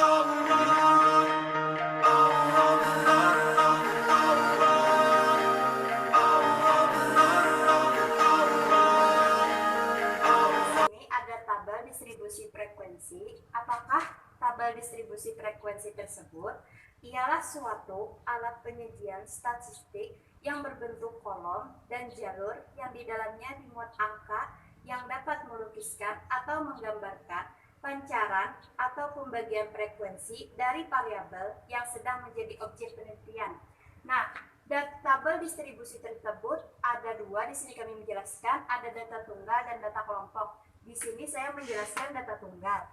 Ini ada tabel distribusi frekuensi. Apakah tabel distribusi frekuensi tersebut ialah suatu alat penyajian statistik yang berbentuk kolom dan jalur yang di dalamnya dimuat angka yang dapat melukiskan atau menggambarkan pancaran atau pembagian frekuensi dari variabel yang sedang menjadi objek penelitian. Nah, tabel distribusi tersebut ada dua. Di sini kami menjelaskan ada data tunggal dan data kelompok. Di sini saya menjelaskan data tunggal.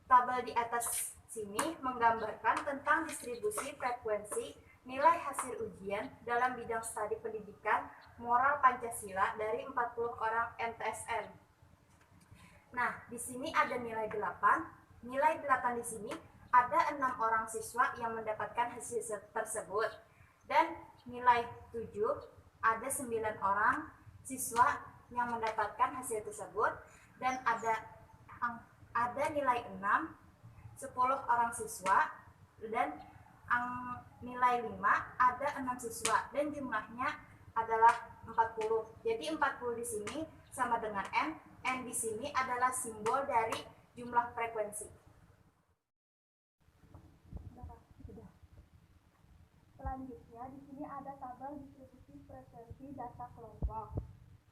Tabel di atas sini menggambarkan tentang distribusi frekuensi nilai hasil ujian dalam bidang studi pendidikan moral Pancasila dari 40 orang MTSN. Nah, di sini ada nilai 8. Nilai 8 di sini ada 6 orang siswa yang mendapatkan hasil tersebut. Dan nilai 7 ada 9 orang siswa yang mendapatkan hasil tersebut. Dan ada nilai 6 10 orang siswa, dan nilai 5 ada 6 siswa, dan jumlahnya adalah 40. Jadi 40 di sini sama dengan N. N di sini adalah simbol dari jumlah frekuensi. Selanjutnya di sini ada tabel distribusi frekuensi data kelompok.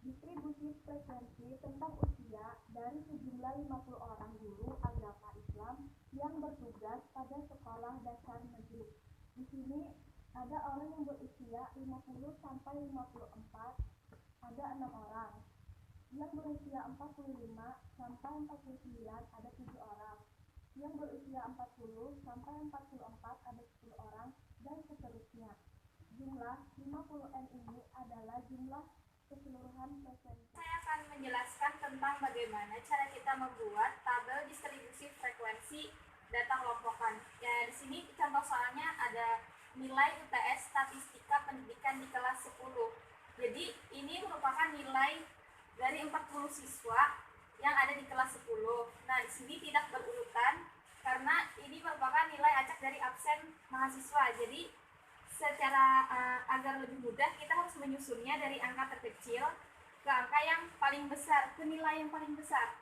Distribusi frekuensi tentang usia dari sejumlah 50 orang guru agama Islam yang bertugas pada sekolah dasar negeri. Di sini ada orang yang berusia 50 sampai 54, ada 6 orang. Yang berusia 45 sampai 49 ada 7 orang. Yang berusia 40 sampai 44 ada 10 orang, dan seterusnya. Jumlah 50N ini adalah jumlah keseluruhan frekuensi. Saya akan menjelaskan tentang bagaimana cara kita membuat tabel distribusi frekuensi data kelompokan. Ya, di sini contoh soalnya ada nilai UTS Statistika Pendidikan di kelas 10. Jadi ini merupakan nilai dari 40 siswa yang ada di kelas 10. Nah, di sini tidak berurutan karena ini merupakan nilai acak dari absen mahasiswa. Jadi secara agar lebih mudah kita harus menyusunnya dari angka terkecil ke angka yang paling besar, ke nilai yang paling besar.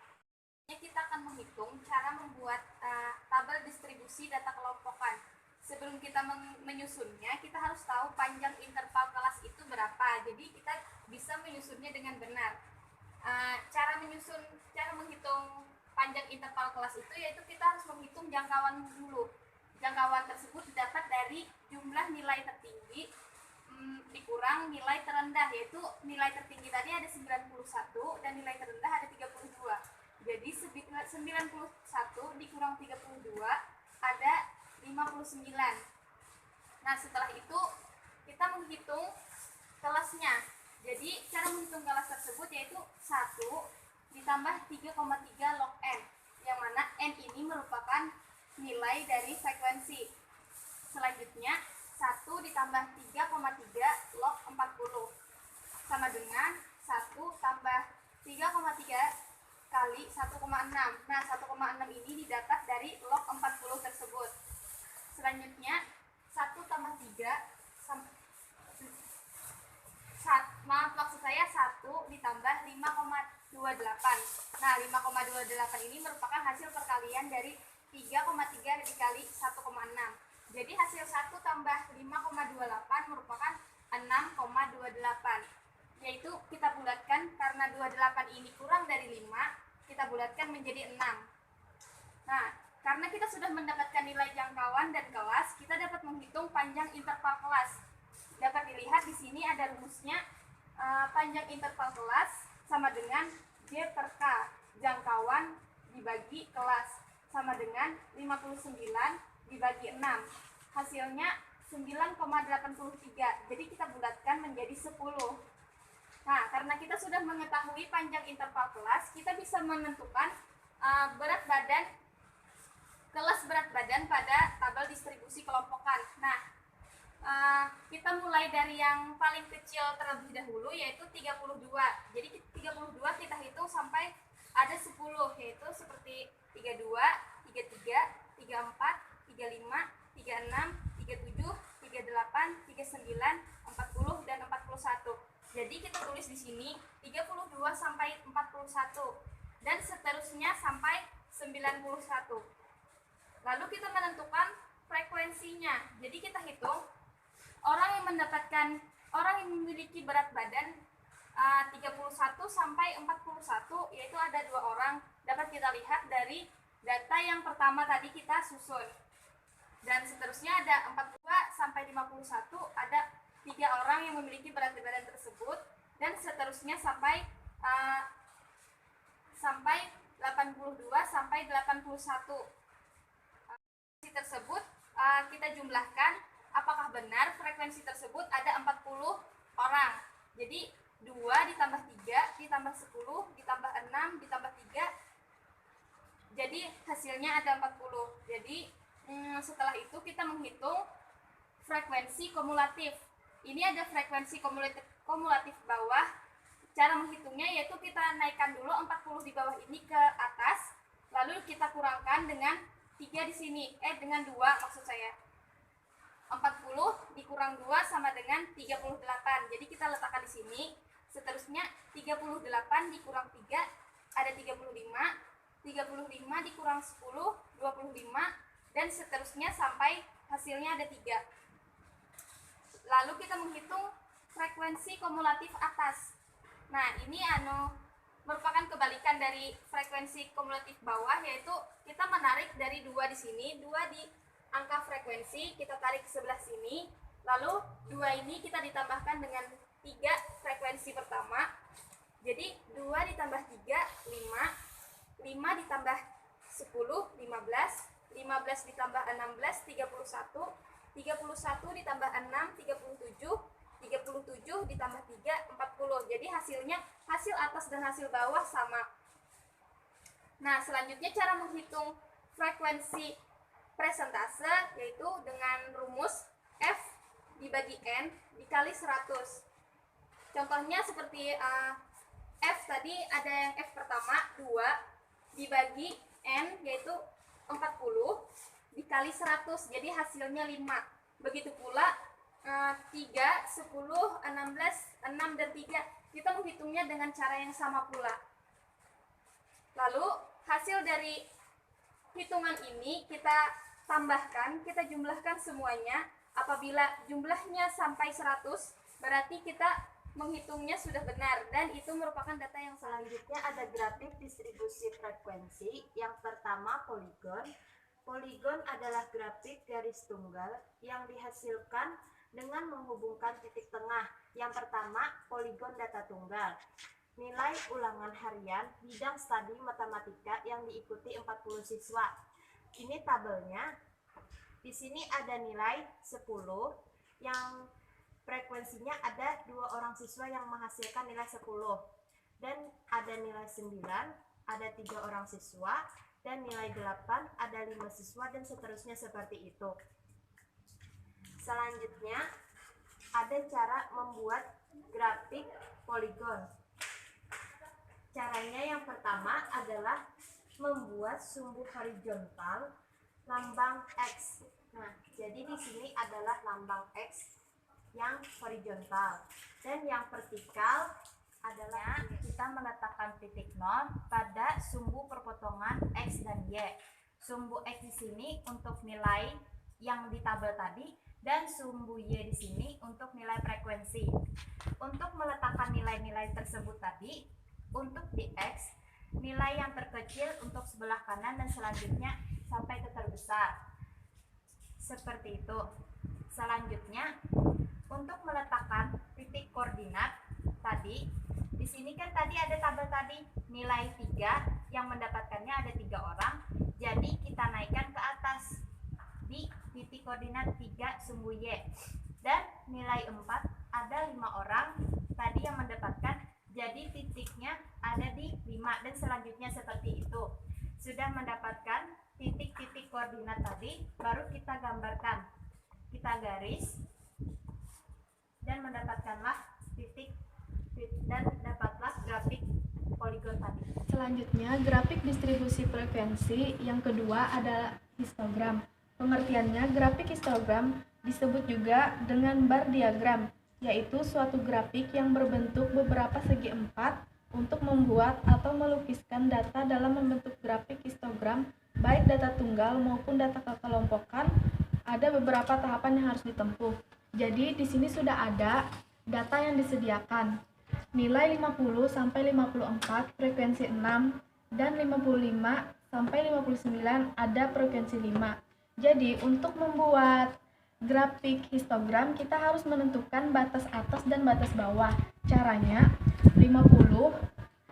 Kita akan menghitung cara membuat tabel distribusi data kelompokan. Sebelum kita menyusunnya, kita harus tahu panjang interval kelas itu berapa. Jadi kita bisa menyusunnya dengan benar. Cara menghitung panjang interval kelas itu yaitu kita harus menghitung jangkauan dulu. Jangkauan tersebut didapat dari jumlah nilai tertinggi dikurang nilai terendah, yaitu nilai tertinggi tadi ada 91 dan nilai terendah ada 32. Jadi 91 dikurang 32 ada 59. Nah, setelah itu kita menghitung kelasnya. Jadi cara menghitung kelas tersebut yaitu 1 ditambah 3,3 log N, yang mana N ini merupakan nilai dari frekuensi. Selanjutnya 1 ditambah 3,3 log 40 sama dengan 1 tambah 3,3 kali 1,6. Nah, 1,6 ini didapat dari log 40 tersebut. Selanjutnya 1 tambah 3 ditambah 5,28. Nah, 5,28 ini merupakan hasil perkalian dari 3,3 dikali 1,6. Jadi hasil 1 tambah 5,28 merupakan 6,28. Yaitu kita bulatkan, karena 28 ini kurang dari 5, kita bulatkan menjadi 6. Nah, karena kita sudah mendapatkan nilai jangkauan dan kelas, kita dapat menghitung panjang interval kelas. Dapat dilihat di sini ada rumusnya. Panjang interval kelas sama dengan J per K, jangkauan dibagi kelas, sama dengan 59 dibagi 6. Hasilnya 9,83. Jadi kita bulatkan menjadi 10. Nah, karena kita sudah mengetahui panjang interval kelas, kita bisa menentukan berat badan, kelas berat badan pada tabel distribusi kelompokan. Nah, kita mulai dari yang paling kecil terlebih dahulu, yaitu 32. Jadi 32 kita hitung sampai ada 10, yaitu seperti 32, 33, 34, seterusnya sampai 91. Lalu kita menentukan frekuensinya. Jadi kita hitung orang yang memiliki berat badan 31 sampai 41, yaitu ada 2 orang, dapat kita lihat dari data yang pertama tadi kita susun. Dan seterusnya ada 42 sampai 51, ada 3 orang yang memiliki berat badan tersebut, dan seterusnya sampai 82 sampai 81. Tersebut kita jumlahkan apakah benar frekuensi tersebut ada 40 orang. Jadi 2 ditambah 3 ditambah 10 ditambah 6 ditambah 3, jadi hasilnya ada 40. Jadi setelah itu kita menghitung frekuensi kumulatif. Ini ada frekuensi kumulatif bawah. Cara menghitungnya yaitu kita naikkan dulu 40 di bawah ini ke atas, lalu kita kurangkan dengan 3 di sini, dengan 2 maksud saya. 40 dikurang 2 sama dengan 38. Jadi kita letakkan di sini. Seterusnya 38 dikurang 3 ada 35. 35 dikurang 10 25, dan seterusnya sampai hasilnya ada 3. Lalu kita menghitung frekuensi kumulatif atas. Nah, ini merupakan kebalikan dari frekuensi kumulatif bawah, yaitu kita menarik dari 2 di sini, 2 di angka frekuensi, kita tarik ke sebelah sini, lalu 2 ini kita ditambahkan dengan 3 frekuensi pertama. Jadi 2 ditambah 3 5, 5 ditambah 10 15, 15 ditambah 16 31, 31 ditambah 6 37, 37 ditambah 3 40. Jadi hasilnya hasil atas dan hasil bawah sama. Nah, selanjutnya cara menghitung frekuensi presentase yaitu dengan rumus F dibagi N dikali 100. Contohnya seperti F tadi ada yang F pertama 2 dibagi N yaitu 40 dikali 100, jadi hasilnya 5. Begitu pula 3, 10, 16, 6, dan 3 kita menghitungnya dengan cara yang sama pula. Lalu hasil dari hitungan ini kita tambahkan, kita jumlahkan semuanya. Apabila jumlahnya sampai 100 berarti kita menghitungnya sudah benar, dan itu merupakan data yang selanjutnya ada grafik distribusi frekuensi. Yang pertama poligon. Poligon adalah grafik garis tunggal yang dihasilkan dengan menghubungkan titik tengah. Yang pertama poligon data tunggal. Nilai ulangan harian bidang studi matematika yang diikuti 40 siswa. Ini tabelnya. Di sini ada nilai 10 yang frekuensinya ada 2 orang siswa yang menghasilkan nilai 10, dan ada nilai 9 ada 3 orang siswa, dan nilai 8 ada 5 siswa, dan seterusnya seperti itu. Selanjutnya ada cara membuat grafik poligon. Caranya yang pertama adalah membuat sumbu horizontal lambang X. Nah, jadi di sini adalah lambang X yang horizontal, dan yang vertikal adalah kita meletakkan titik nol pada sumbu perpotongan X dan Y. Sumbu X di sini untuk nilai yang di tabel tadi, dan sumbu Y di sini untuk nilai frekuensi. Untuk meletakkan nilai-nilai tersebut tadi, untuk di X, nilai yang terkecil untuk sebelah kanan dan selanjutnya sampai ke terbesar. Seperti itu. Selanjutnya, untuk meletakkan titik koordinat tadi, di sini kan tadi ada tabel tadi nilai 3 yang mendapatkannya ada 3 orang, jadi kita naikkan ke atas di titik koordinat 3 sumbu Y, dan nilai 4 ada 5 orang tadi yang mendapatkan, jadi titiknya ada di 5, dan selanjutnya seperti itu. Sudah mendapatkan titik-titik koordinat tadi, baru kita gambarkan, kita garis, dan mendapatkanlah titik, dan dapatlah grafik poligon tadi. Selanjutnya, grafik distribusi frekuensi yang kedua adalah histogram. Pengertiannya, grafik histogram disebut juga dengan bar diagram, yaitu suatu grafik yang berbentuk beberapa segi empat untuk membuat atau melukiskan data dalam membentuk grafik histogram, baik data tunggal maupun data kekelompokan, ada beberapa tahapan yang harus ditempuh. Jadi di sini sudah ada data yang disediakan. Nilai 50 sampai 54 frekuensi 6 dan 55 sampai 59 ada frekuensi 5. Jadi untuk membuat grafik histogram kita harus menentukan batas atas dan batas bawah. Caranya 50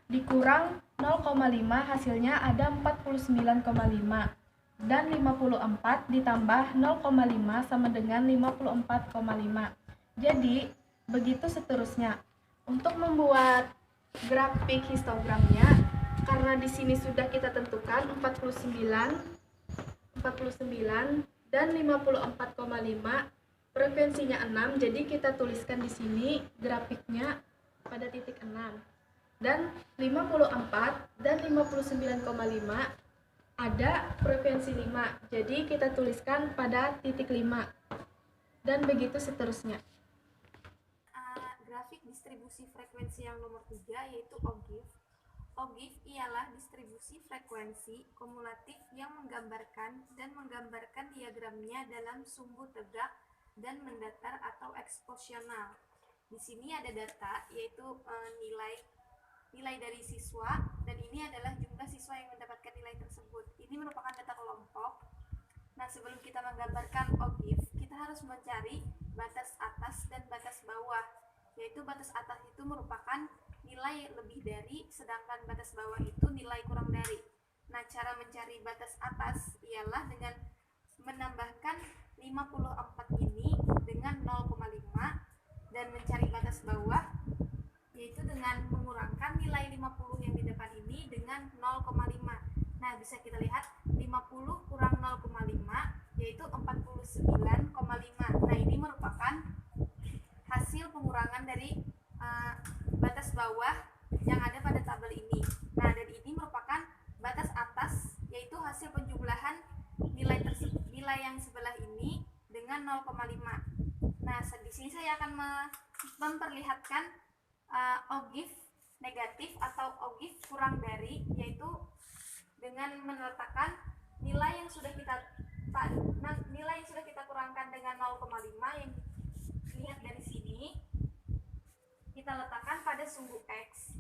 dikurang 0,5 hasilnya ada 49,5 dan 54 ditambah 0,5 sama dengan 54,5. Jadi begitu seterusnya. Untuk membuat grafik histogramnya, karena di sini sudah kita tentukan 49 dan 54,5, frekuensinya 6, jadi kita tuliskan di sini grafiknya pada titik 6. Dan 54 dan 59,5 ada frekuensi 5, jadi kita tuliskan pada titik 5. Dan begitu seterusnya. Grafik distribusi frekuensi yang nomor 3 yaitu OGIF. OGIF ialah distribusi frekuensi kumulatif yang menggambarkan diagramnya dalam sumbu tegak dan mendatar atau eksposional. Di sini ada data yaitu nilai dari siswa, dan ini adalah jumlah siswa yang mendapatkan nilai tersebut. Ini merupakan data kelompok. Nah, sebelum kita menggambarkan OGIF, kita harus mencari batas atas dan batas bawah. Yaitu batas atas itu merupakan nilai lebih dari, sedangkan batas bawah itu nilai kurang dari. Nah, cara mencari batas atas ialah dengan menambahkan 54 ini dengan 0,5 dan mencari batas bawah yaitu dengan mengurangkan nilai 50 yang di depan ini dengan 0,5. Nah, bisa kita lihat 50 kurang 0,5 yaitu 49,5. Nah, ini merupakan hasil pengurangan dari batas bawah yang ada pada tabel ini. Nah, dan ini merupakan batas atas yaitu hasil penjumlahan nilai yang sebelah ini dengan 0,5. Nah, di sini saya akan memperlihatkan OGIF negatif atau OGIF kurang dari, yaitu dengan meletakkan nilai yang sudah kita kurangkan dengan 0,5 yang dilihat dari sini, kita letakkan pada sumbu X,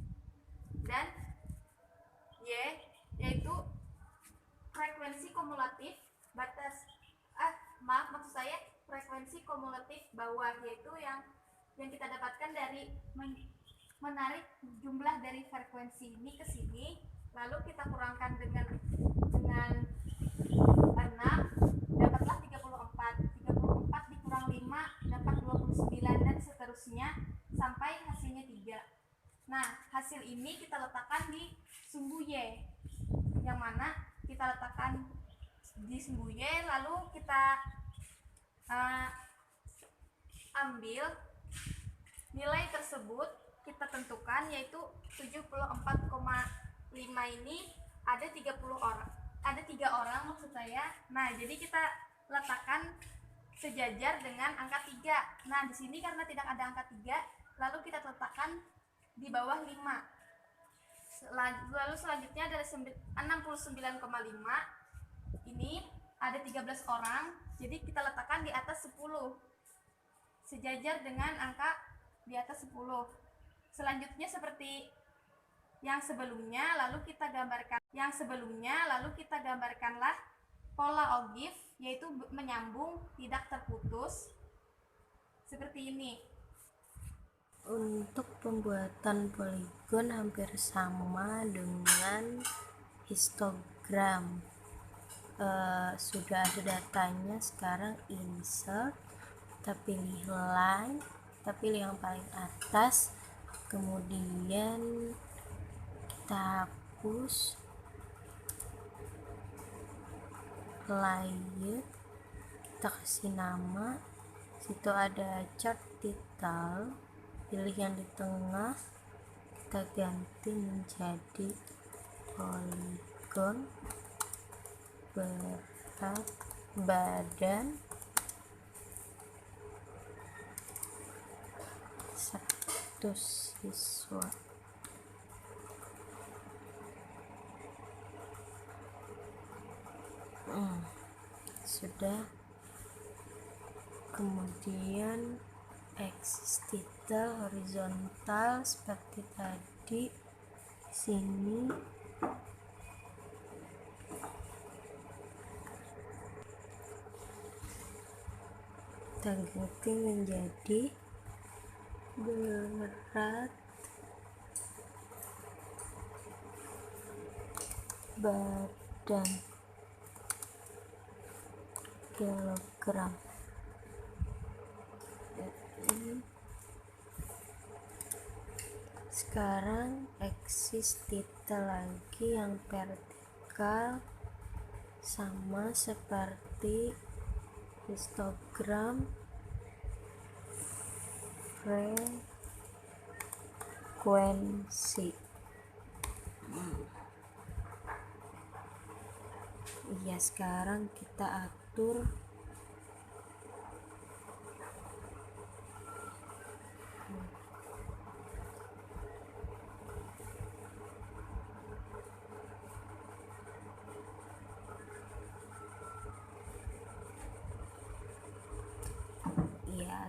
dan Y yaitu frekuensi kumulatif frekuensi kumulatif bawah, yaitu yang kita dapatkan dari menarik jumlah dari frekuensi ini ke sini, lalu kita kurangkan dengan 6, dapatlah 34 dikurang 5 dapat 29 dan seterusnya sampai hasilnya 3. Nah, hasil ini kita letakkan di sumbu Y, yang mana kita letakkan di sumbu Y, lalu kita ambil nilai tersebut, kita tentukan yaitu 74,5 ini ada 3 orang maksud saya. Nah, jadi kita letakkan sejajar dengan angka 3. Nah, di sini karena tidak ada angka 3, lalu kita letakkan di bawah 5. Lalu selanjutnya ada 69,5. Ini ada 13 orang, jadi kita letakkan di atas 10. Sejajar dengan angka di atas 10. Selanjutnya seperti yang sebelumnya, lalu kita gambarkanlah pola OGIF, yaitu menyambung tidak terputus seperti ini. Untuk pembuatan poligon hampir sama dengan histogram. Sudah ada datanya, sekarang insert, kita pilih line, kita pilih yang paling atas, kemudian kita hapus layer, kita kasih nama, situ ada chart title, pilih yang di tengah, kita ganti menjadi poligon berat badan 100 siswa. Sudah. Kemudian axis theta horizontal seperti tadi. Sini kita ganti menjadi berat badan kilogram. Sekarang axis theta lagi yang vertikal, sama seperti histogram frekuensi. Iya, sekarang kita atur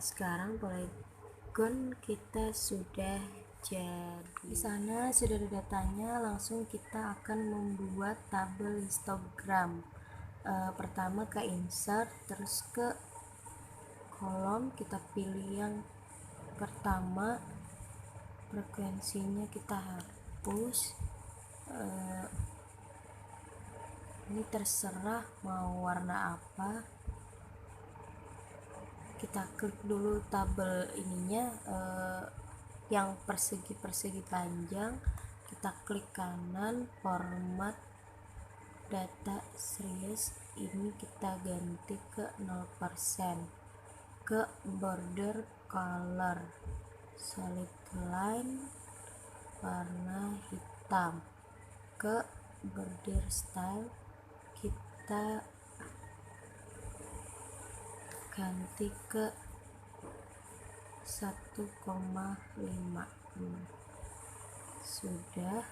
sekarang polygon kita sudah jadi. Di sana sudah ada datanya, langsung kita akan membuat tabel histogram. Pertama ke insert, terus ke kolom, kita pilih yang pertama, frekuensinya kita hapus. Ini terserah mau warna apa. Kita klik dulu tabel ininya, yang persegi panjang, kita klik kanan, format data series, ini kita ganti ke 0%, ke border color solid line warna hitam, ke border style kita ganti ke 1,5. Sudah.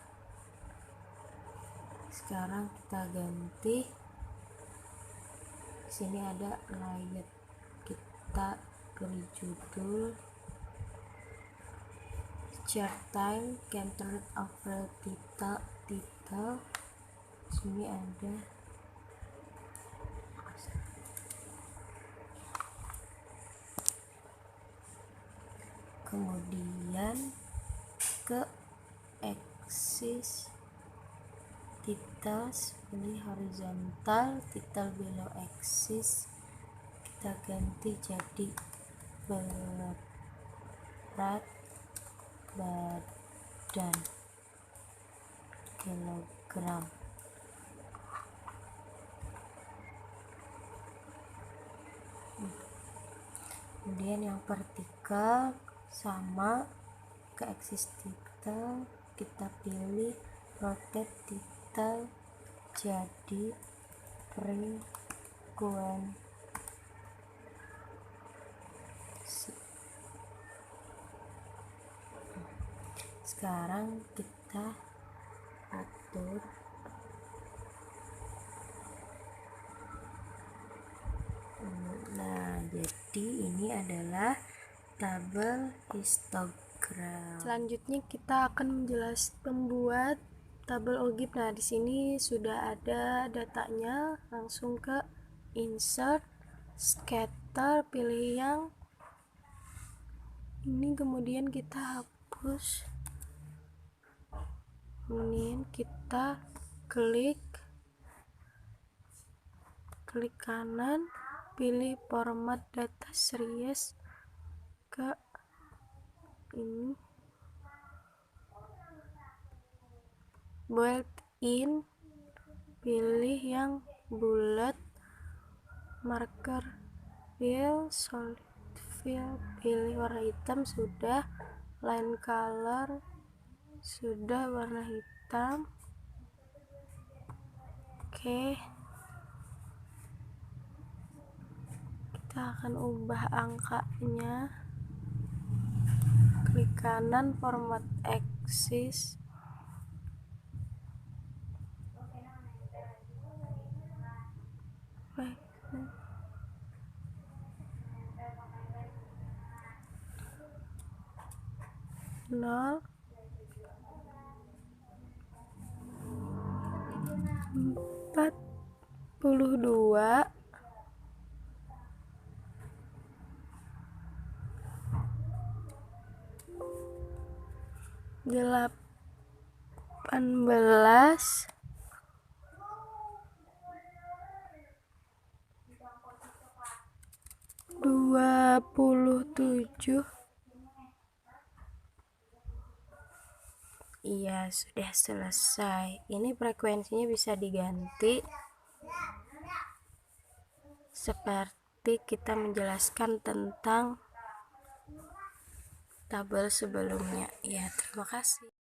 Sekarang kita ganti, sini ada layout, kita pilih judul, chart time, center over title, sini ada kemudian ke axis titles, pilih horizontal, title below axis kita ganti jadi berat badan kilogram. Kemudian yang vertikal sama ke axis title, kita pilih rotate title jadi frekuensi. Sekarang kita atur jadi ini adalah tabel histogram. Selanjutnya kita akan membuat tabel OGIF. Nah, di sini sudah ada datanya, langsung ke insert, scatter, pilih yang ini, kemudian kita hapus. Kemudian kita klik kanan, pilih format data series ke ini, built in, pilih yang bulat, marker fill, solid fill, pilih warna hitam, sudah, line color sudah, warna hitam. Oke, kita akan ubah angkanya, klik kanan, format axis, nol, 42, 18, 27. Iya, sudah selesai. Ini frekuensinya bisa diganti seperti kita menjelaskan tentang tabel sebelumnya. Ya, terima kasih.